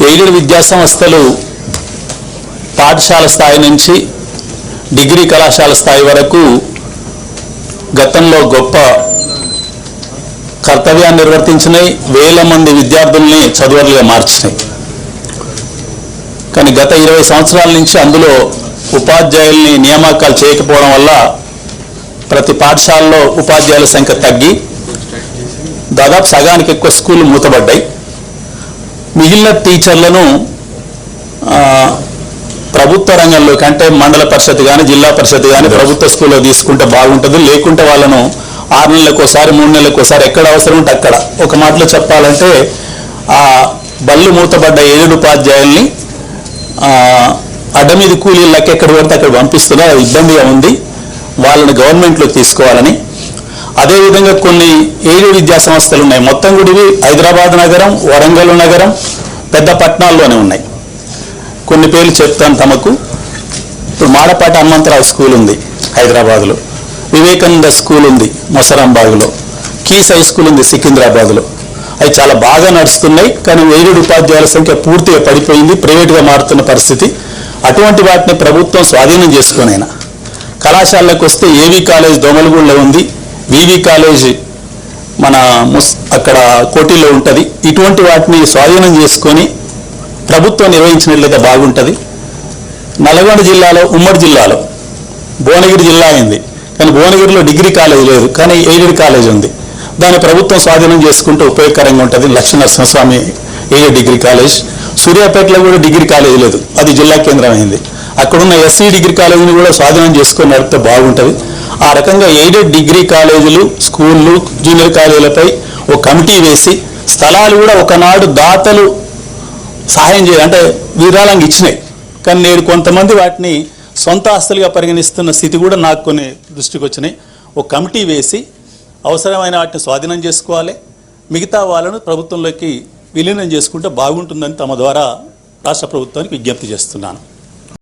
Aided విద్యా సంస్థలు పాఠశాల స్థాయి నుంచి డిగ్రీ కళాశాల స్థాయి వరకు గతంలో గొప్ప కర్తవ్యాన్ని నిర్వర్తించినాయి. వేల మంది విద్యార్థుల్ని చదువర్లుగా మార్చినాయి. కానీ గత 20 సంవత్సరాల నుంచి అందులో ఉపాధ్యాయుల్ని నియామకాలు చేయకపోవడం వల్ల ప్రతి పాఠశాలలో ఉపాధ్యాయుల సంఖ్య తగ్గి దాదాపు సగానికి ఎక్కువ స్కూళ్ళు మూతబడ్డాయి. మిగిలిన టీచర్లను ప్రభుత్వ రంగంలోకి అంటే మండల పరిషత్ కానీ జిల్లా పరిషత్ కానీ ప్రభుత్వ స్కూల్లో తీసుకుంటే బాగుంటుంది. లేకుంటే వాళ్ళను 6 నెలలకు ఒకసారి 3 నెలలకు ఒకసారి ఎక్కడ అవసరం ఉంటే అక్కడ, ఒక మాటలో చెప్పాలంటే ఆ బళ్ళు మూతబడ్డ 7 ఉపాధ్యాయుల్ని అడ్డమీది కూలీళ్ళకి ఎక్కడ పడితే అక్కడ పంపిస్తున్నారు. అది ఇబ్బందిగా ఉంది. వాళ్ళని గవర్నమెంట్లోకి తీసుకోవాలని. అదేవిధంగా కొన్ని 7 విద్యా సంస్థలు ఉన్నాయి. మొత్తం కూడా ఇవి హైదరాబాద్ నగరం, వరంగల్ నగరం, పెద్ద పట్టణాల్లోనే ఉన్నాయి. కొన్ని పేర్లు చెప్తాను తమకు. ఇప్పుడు మాడపాటి హనుమంతరావు స్కూల్ ఉంది హైదరాబాద్లో, వివేకానంద స్కూల్ ఉంది మొసరాంబాగ్లో, కీస్ హై స్కూల్ ఉంది సికింద్రాబాద్లో. అవి చాలా బాగా నడుస్తున్నాయి. కానీ 7 ఉపాధ్యాయుల సంఖ్య పూర్తిగా పడిపోయింది, ప్రైవేట్గా మారుతున్న పరిస్థితి. అటువంటి వాటిని ప్రభుత్వం స్వాధీనం చేసుకునైనా కళాశాలకు వస్తే ఏవి కాలేజ్ దోమలగూడలో ఉంది, వివి కాలేజ్ మన అక్కడ కోటిలో ఉంటుంది. ఇటువంటి వాటిని స్వాధీనం చేసుకొని ప్రభుత్వం నిర్వహించినట్లయితే బాగుంటుంది. నల్గొండ జిల్లాలో, ఉమ్మడి జిల్లాలో భువనగిరి జిల్లా అయింది, కానీ భువనగిరిలో డిగ్రీ కాలేజ్ లేదు, కానీ ఎయిడెడ్ కాలేజ్ ఉంది. దాన్ని ప్రభుత్వం స్వాధీనం చేసుకుంటే ఉపయోగకరంగా ఉంటుంది. Lakshminarasimhaswamy aided degree college. సూర్యాపేటలో కూడా డిగ్రీ కాలేజ్ లేదు, అది జిల్లా కేంద్రం అయింది. అక్కడున్న ఎస్సీ డిగ్రీ కాలేజీని కూడా స్వాధీనం చేసుకొని నడిపితే బాగుంటుంది. ఆ రకంగా ఎయిడెడ్ డిగ్రీ కాలేజీలు, స్కూళ్ళు, జూనియర్ కాలేజీలపై ఒక కమిటీ వేసి స్థలాలు కూడా ఒకనాడు దాతలు సహాయం చేయాలి, అంటే విరాళంగా ఇచ్చినాయి. కానీ నేడు కొంతమంది వాటిని సొంత ఆస్తులుగా పరిగణిస్తున్న స్థితి కూడా నాకు కొన్ని దృష్టికి వచ్చినాయి. ఒక కమిటీ వేసి అవసరమైన వాటిని స్వాధీనం చేసుకోవాలి, మిగతా వాళ్ళను ప్రభుత్వంలోకి విలీనం చేసుకుంటే బాగుంటుందని తమ ద్వారా రాష్ట్ర ప్రభుత్వానికి విజ్ఞప్తి చేస్తున్నాను.